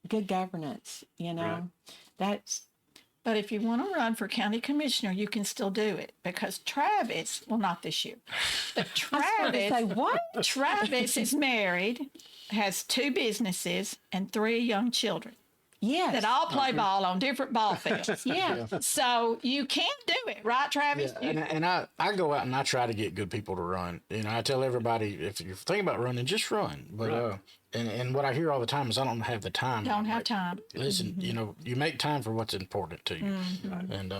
A: good governance,
B: Right.
A: that's
C: But if you want to run for county commissioner, you can still do it because Travis, well, not this year, but
A: I was going to say
C: Travis,
A: what?
C: Travis is married, has 2 businesses and 3 young children
A: Yes.
C: that all play ball on different ball fields.
A: Yeah.
C: So you can do it, right, Travis?
D: Yeah, and I go out and I try to get good people to run. I tell everybody, if you're thinking about running, just run. But and what I hear all the time is I don't have the time.
C: Don't have time.
D: Listen, you make time for what's important to you. And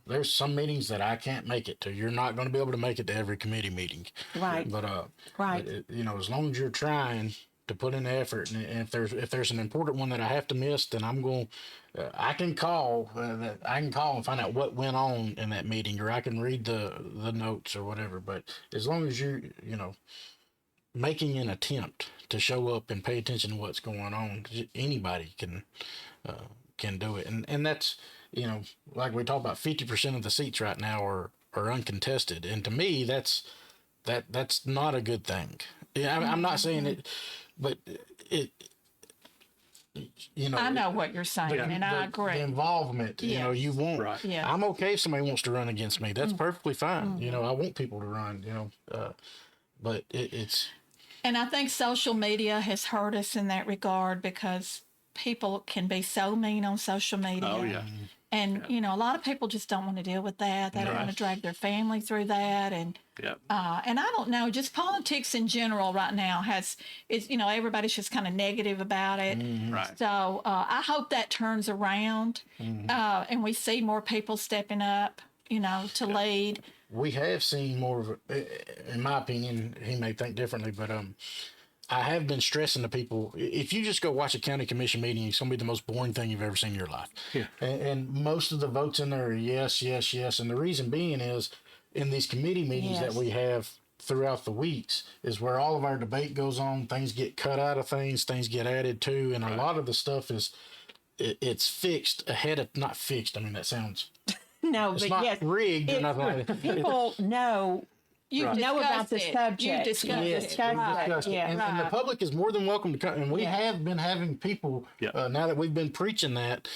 D: there's some meetings that I can't make it to. You're not going to be able to make it to every committee meeting.
A: Right.
D: But
A: Right.
D: as long as you're trying to put in the effort, and if there's an important one that I have to miss, then I'm going. I can call. I can call and find out what went on in that meeting, or I can read the notes or whatever. But as long as you're making an attempt to show up and pay attention to what's going on, anybody can do it. And that's like we talked about, 50% of the seats right now are uncontested, and to me that's not a good thing. Yeah, I'm not saying it, but it.
C: I know what you're saying, and I agree.
D: The involvement,
C: Yes.
D: you want.
B: Right.
C: Yeah.
D: I'm okay if somebody wants to run against me. That's perfectly fine. I want people to run. But it's.
C: And I think social media has hurt us in that regard because people can be so mean on social media.
B: Oh, yeah.
C: And, a lot of people just don't want to deal with that. They don't want to drag their family through that. And
B: Yeah.
C: and I don't know, just politics in general right now everybody's just kind of negative about it.
B: Right.
C: So I hope that turns around and we see more people stepping up, to lead.
D: We have seen more of, in my opinion, he may think differently, but I have been stressing to people, if you just go watch a county commission meeting, it's going to be the most boring thing you've ever seen in your life.
B: Yeah.
D: And most of the votes in there are yes, yes, yes. And the reason being is in these committee meetings that
A: Yes.
D: we have throughout the weeks is where all of our debate goes on. Things get cut out of things get added to. And a lot of the stuff it's fixed ahead of, not fixed. I mean, that sounds,
A: No,
D: it's
A: but
D: not
A: yes,
D: rigged or nothing like that.
A: people know
C: You've
A: know about the
C: discussed it.
A: subject.
C: You've discussed
A: Yeah.
C: it.
A: Discussed
C: Right.
A: it. Yeah.
D: And the
C: Right.
D: public is more than welcome to come. And we have been having people,
B: Yeah.
D: now that we've been preaching that,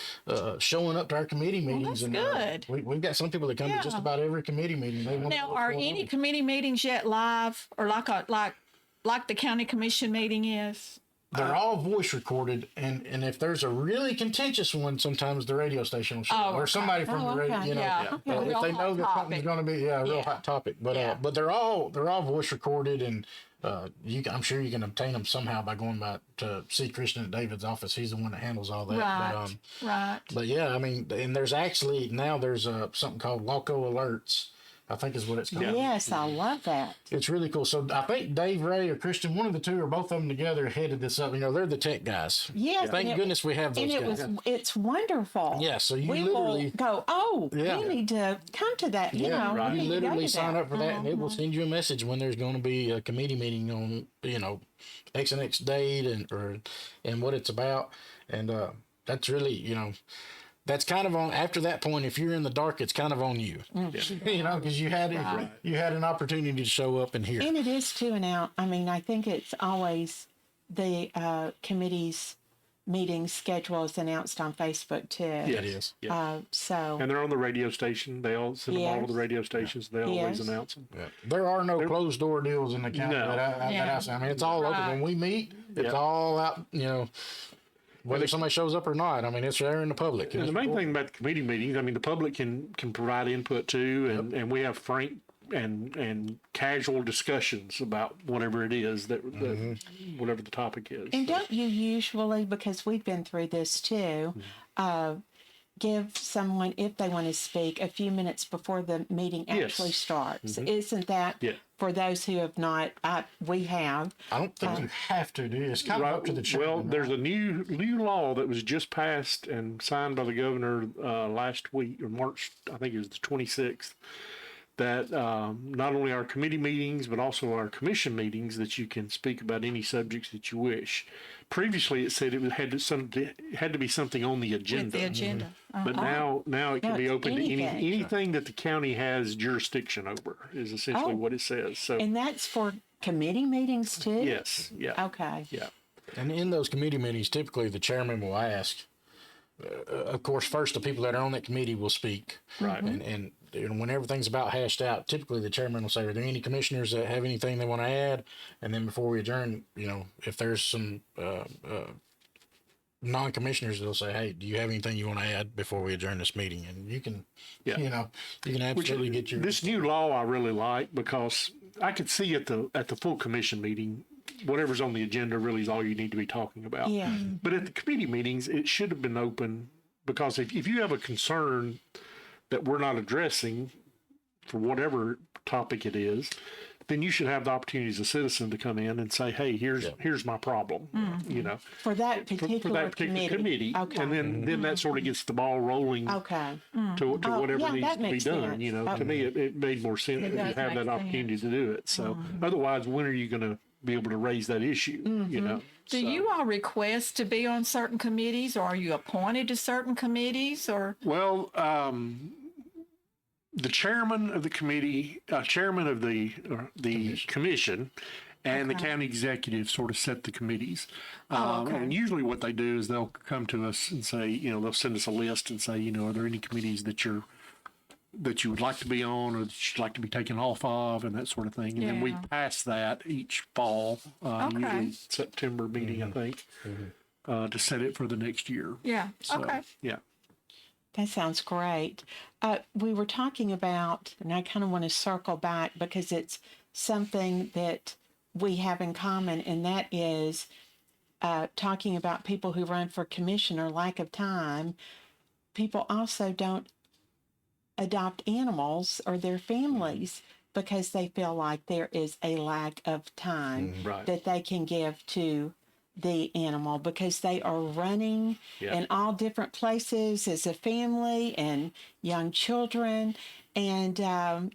D: showing up to our committee meetings.
C: that's
D: and
C: good.
D: We've got some people that come to just
C: Yeah.
D: about every committee meeting. They want to
C: Now,
D: know what's
C: are
D: going
C: any
D: on.
C: committee meetings yet live or like the county commission meeting is?
D: They're all voice recorded, and if there's a really contentious one, sometimes the radio station will show,
C: Oh,
D: or
C: okay.
D: somebody from the radio,
A: okay.
C: Yeah.
D: if
C: Real
D: they know
C: hot
D: that something's
C: topic.
D: going to be a real
C: Yeah.
D: hot topic. But
C: Yeah.
D: but they're all voice recorded, and I'm sure you can obtain them somehow by going by to see Christian at David's office. He's the one that handles all that.
C: Right. Right.
D: But yeah, I mean, and there's something called Loco Alerts, I think is what it's called.
A: Yes, I love that.
D: It's really cool. So I think Dave Ray or Christian, one of the two or both of them together, headed this up. They're the tech guys.
A: Yes,
D: Thank
A: and
D: goodness we have those
A: And
D: guys.
A: it's wonderful.
D: Yeah, so you
A: we
D: literally
A: will go, oh,
D: Yeah.
A: we need to come to that. You know,
B: right.
A: we
D: you
A: need to go
D: literally
A: to
D: sign
A: that.
D: up for that, and it will send you a message when there's going to be a committee meeting on X and X date and what it's about, and that's really that's kind of on. After that point, if you're in the dark, it's kind of on you, because you had an opportunity to show up and hear.
A: And it is to and out. I mean, I think it's always the committee's meeting schedule is announced on Facebook too.
B: Yeah,
D: It is.
B: Yeah.
A: So
B: And they're on the radio station. They all send them all to the
A: Yes.
B: radio stations. They always
A: Yes.
B: announce them.
D: Yeah. There are no closed door deals in the county.
B: No.
C: Yeah.
D: I mean, it's all open.
C: Right.
D: When we meet, it's
B: Yeah.
D: all out. Whether somebody shows up or not. I mean, it's there in the public.
B: And the main thing about the committee meetings, I mean, the public can provide input too, and we have frank and casual discussions about whatever it is that whatever the topic is.
A: And don't you usually, because we've been through this too, give someone, if they want to speak, a few minutes before the meeting actually starts? Isn't that
B: Yeah.
A: for those who have not? We have.
D: I don't think you have to do it. It's kind of up to the chairman.
B: Well, there's a new law that was just passed and signed by the governor last week, or March, I think it was the 26th, that not only our committee meetings, but also our commission meetings, that you can speak about any subjects that you wish. Previously, it said it had to be something on the agenda.
C: With the agenda.
B: But now it can
A: No,
B: be
A: it's
B: open to
A: anything.
B: anything that the county has jurisdiction over, is essentially
A: Oh.
B: what it says. So,
A: And that's for committee meetings too?
B: yes, yeah,
A: Okay.
B: yeah.
D: And in those committee meetings, typically the chairman will ask. Of course, first the people that are on that committee will speak.
B: Right.
D: And when everything's about hashed out, typically the chairman will say, "Are there any commissioners that have anything they want to add?" And then before we adjourn, if there's some non-commissioners, they'll say, "Hey, do you have anything you want to add before we adjourn this meeting?" And you can,
B: Yeah.
D: you can absolutely get your.
B: This new law I really like, because I could see at the full commission meeting, whatever's on the agenda really is all you need to be talking about.
A: Yeah.
B: But at the committee meetings, it should have been open, because if you have a concern that we're not addressing for whatever topic it is, then you should have the opportunity as a citizen to come in and say, "Hey, here's my problem,"
A: For that
B: for
A: particular,
B: that particular committee.
A: Okay.
B: And then that sort of gets the ball rolling
A: Okay.
B: to whatever
A: yeah,
B: needs
A: that
B: to be
A: makes
B: done.
A: sense.
B: To me, it made more sense
C: It
B: to
C: does
B: have
C: make
B: that opportunity to do it. So otherwise, when are you going to be able to raise that issue?
C: Do you all request to be on certain committees, or are you appointed to certain committees, or?
B: Well, the chairman of the committee, chairman of the commission, and the county executive sort of set the committees. And usually what they do is they'll come to us and say, they'll send us a list and say, are there any committees that you would like to be on, or that you'd like to be taken off of, and that sort of thing. And then we
C: Yeah.
B: pass that each fall, usually September meeting, I think, to set it for the next year.
C: Yeah.
B: So,
C: Okay.
B: Yeah.
A: That sounds great. We were talking about, and I kind of want to circle back because it's something that we have in common, and that is talking about people who run for commission or lack of time. People also don't adopt animals or their families because they feel like there is a lack of time
B: Right.
A: that they can give to the animal, because they are running
B: Yeah.
A: in all different places as a family and young children. And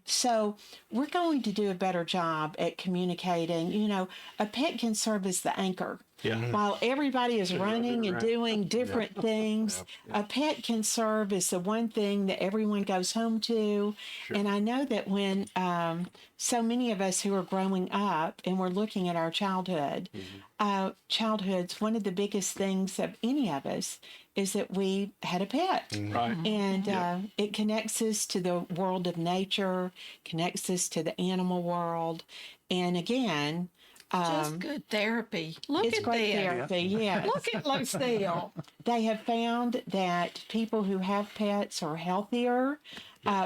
A: so we're going to do a better job at communicating. A pet can serve as the anchor.
B: Yeah.
A: While everybody is running and
B: right.
A: doing different things, a pet can serve as the one thing that everyone goes home to. And I know that when so many of us who are growing up and we're looking at our childhoods, one of the biggest things of any of us is that we had a pet.
B: Right.
A: And it connects us to the world of nature, connects us to the animal world. And again,
C: Just good therapy. Look
A: it's
C: at
A: great
C: them.
A: therapy, yes.
C: Look at Lucille.
A: They have found that people who have pets are healthier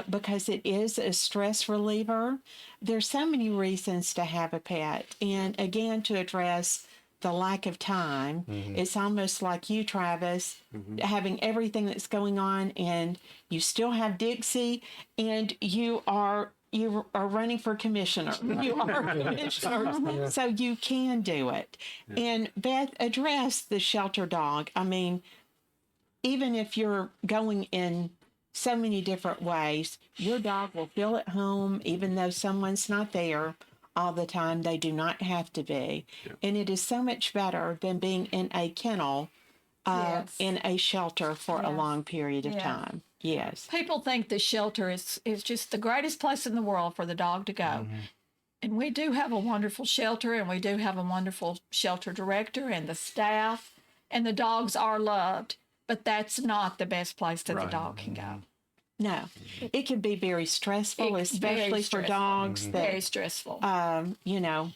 A: because it is a stress reliever. There's so many reasons to have a pet. And again, to address the lack of time, it's almost like you, Travis, having everything that's going on, and you still have Dixie, and you are running for commissioner. You are a commissioner. So you can do it. And Beth, address the shelter dog. I mean, even if you're going in so many different ways, your dog will feel at home, even though someone's not there all the time. They do not have to be. And it is so much better than being in a kennel,
C: Yes.
A: in a shelter for a
C: Yes.
A: long period of
C: Yes.
A: time. Yes.
C: People think the shelter is just the greatest place in the world for the dog to go. And we do have a wonderful shelter, and we do have a wonderful shelter director and the staff, and the dogs are loved. But that's not the best place that the dog can go.
A: No, it can be very stressful,
C: It's very
A: especially for
C: stressful.
A: dogs
C: Very
A: that,
C: stressful.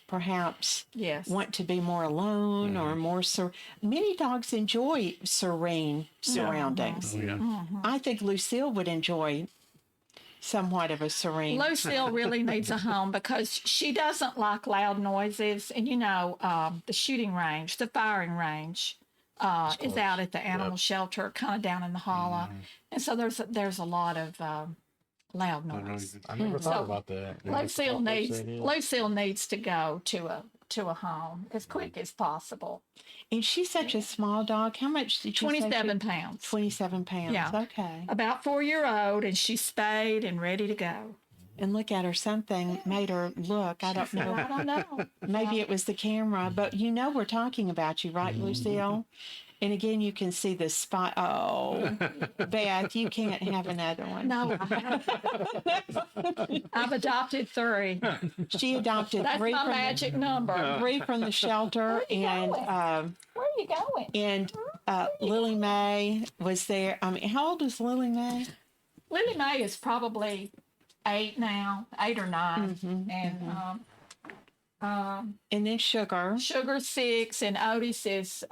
A: perhaps
C: Yes.
A: want to be more alone or more. Many dogs enjoy serene surroundings.
B: Yeah.
A: I think Lucille would enjoy somewhat of a serene.
C: Lucille really needs a home because she doesn't like loud noises. And the shooting range, the firing range, is out at the animal shelter, kind of down in the hollow, and so there's a lot of loud noise.
D: I never thought
C: So,
D: about that.
C: Lucille needs to go to a home as quick as possible.
A: And she's such a small dog. How much did you say?
C: 27 pounds.
A: 27 pounds.
C: Yeah.
A: Okay.
C: About 4-year-old, and she's spayed and ready to go.
A: And look at her. Something made her look. I don't know.
C: I don't know.
A: Maybe it was the camera, but you know we're talking about you, right, Lucille? And again, you can see the spot. Oh, Beth, you can't have another one.
C: No, I've adopted 3.
A: She adopted
C: That's
A: three
C: my
A: from
C: magic number.
A: 3 from the shelter, and
C: Where are you going?
A: Lily Mae was there. I mean, how old is Lily Mae?
C: Lily Mae is probably 8 now, 8 or 9, and
A: And then Sugar.
C: Sugar's 6, and Otis is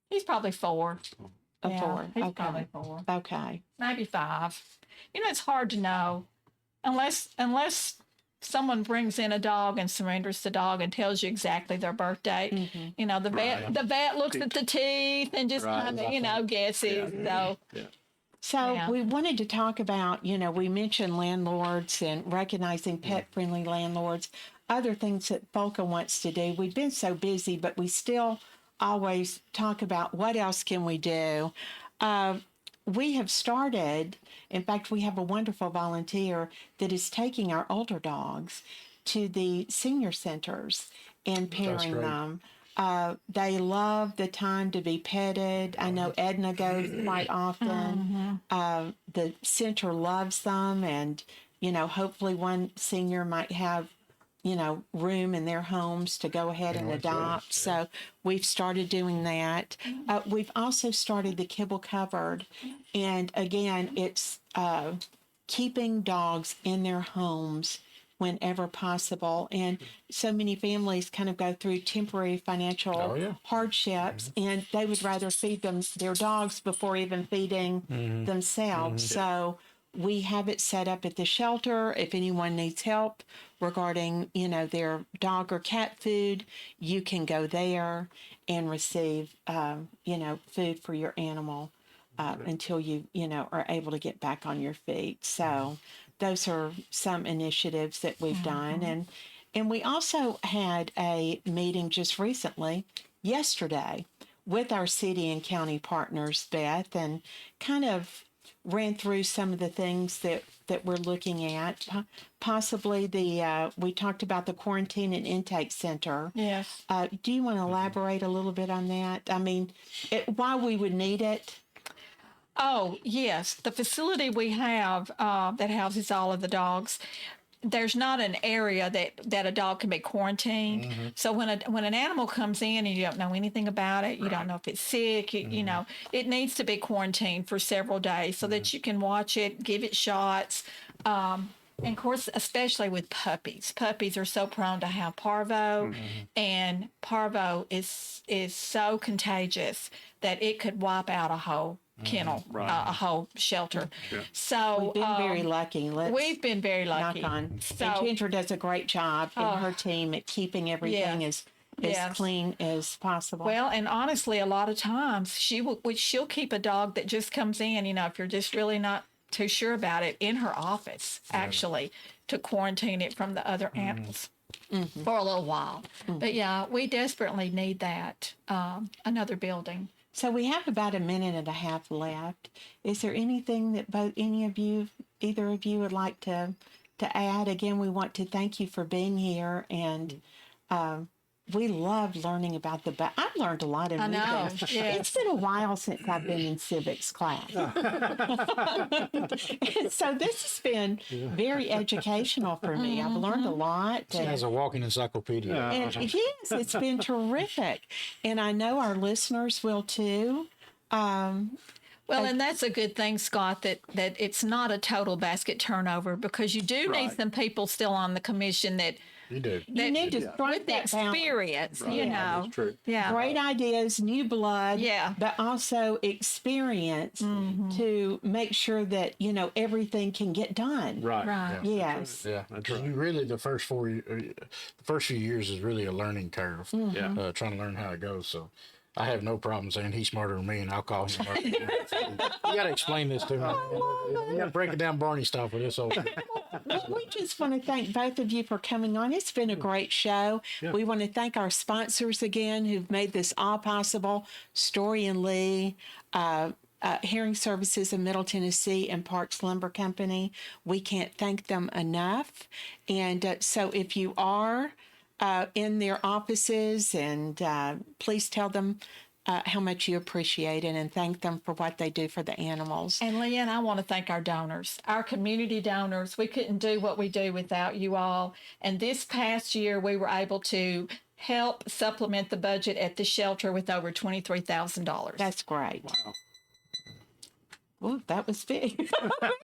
C: he's probably 4.
A: A 4.
C: He's
A: Okay.
C: probably 4,
A: Okay.
C: maybe 5. You know, it's hard to know unless someone brings in a dog and surrenders the dog and tells you exactly their birth date. You know, the vet looks at the teeth and just kind of guesses. So.
A: So
C: Yeah.
A: we wanted to talk about, we mentioned landlords and recognizing pet-friendly landlords, other things that Folka wants to do. We've been so busy, but we still always talk about what else can we do. We have started, in fact, we have a wonderful volunteer that is taking our older dogs to the senior centers and pairing
D: great.
A: them. They love the time to be petted. I know Edna goes quite often. The center loves them, and hopefully one senior might have room in their homes to go ahead and adopt. So we've started doing that. We've also started the kibble cupboard, and again, it's keeping dogs in their homes whenever possible. And so many families kind of go through temporary financial hardships, and they would rather feed their dogs before even feeding themselves. So we have it set up at the shelter. If anyone needs help regarding, their dog or cat food, you can go there and receive, food for your animal until you, are able to get back on your feet. So those are some initiatives that we've done. And we also had a meeting just recently, yesterday, with our city and county partners, Beth, and kind of ran through some of the things that we're looking at. Possibly we talked about the quarantine and intake center.
C: Yes.
A: Do you want to elaborate a little bit on that? I mean, why we would need it?
C: Oh, yes. The facility we have that houses all of the dogs, there's not an area that a dog can be quarantined. So when an animal comes in and you don't know anything about it, you don't know if it's sick, it needs to be quarantined for several days so that you can watch it, give it shots. And of course, especially with puppies. Puppies are so prone to have parvo, and parvo is so contagious that it could wipe out a whole kennel, a whole shelter. So
A: We've been very lucky.
C: We've been very lucky.
A: Knock on.
C: So,
A: and Ginger does a great job in her team at keeping everything as clean as possible.
C: well, and honestly, a lot of times she'll keep a dog that just comes in, if you're just really not too sure about it, in her office, actually, to quarantine it from the other animals for a little while. But yeah, we desperately need that, another building.
A: So we have about a minute and a half left. Is there anything that either of you would like to add? Again, we want to thank you for being here, and we love learning about I've learned a lot in
C: I know.
A: meetings.
C: Yes.
A: It's been a while since I've been in civics class. And so this has been very educational for me. I've learned a lot.
D: As a walking encyclopedia.
A: And yes, it's been terrific. And I know our listeners will too.
C: Well, and that's a good thing, Scott, that it's not a total basket turnover, because you do need some people still on the commission that
D: You do.
A: You need to strike
C: with the
A: that balance.
C: experience,
B: That's true.
C: Yeah.
A: Great ideas, new blood,
C: Yeah.
A: but also experience to make sure that, everything can get done.
B: Right.
C: Right.
A: Yes.
D: Yeah,
B: That's right.
D: really the first the first few years is really a learning curve.
B: Yeah.
D: Trying to learn how it goes. So, I have no problem saying he's smarter than me, and I'll call him smarter than me. You got to explain this to me. You got to break it down Barney style for this old.
A: Well, we just want to thank both of you for coming on. It's been a great show.
B: Yeah.
A: We want to thank our sponsors again who've made this all possible. Story and Lee, Hearing Services in Middle Tennessee, and Parks Lumber Company. We can't thank them enough. And so if you are in their offices, and please tell them how much you appreciate it and thank them for what they do for the animals.
C: And Leanne, I want to thank our donors, our community donors. We couldn't do what we do without you all. And this past year, we were able to help supplement the budget at the shelter with over $23,000.
A: That's great. Wow. Well, that was big.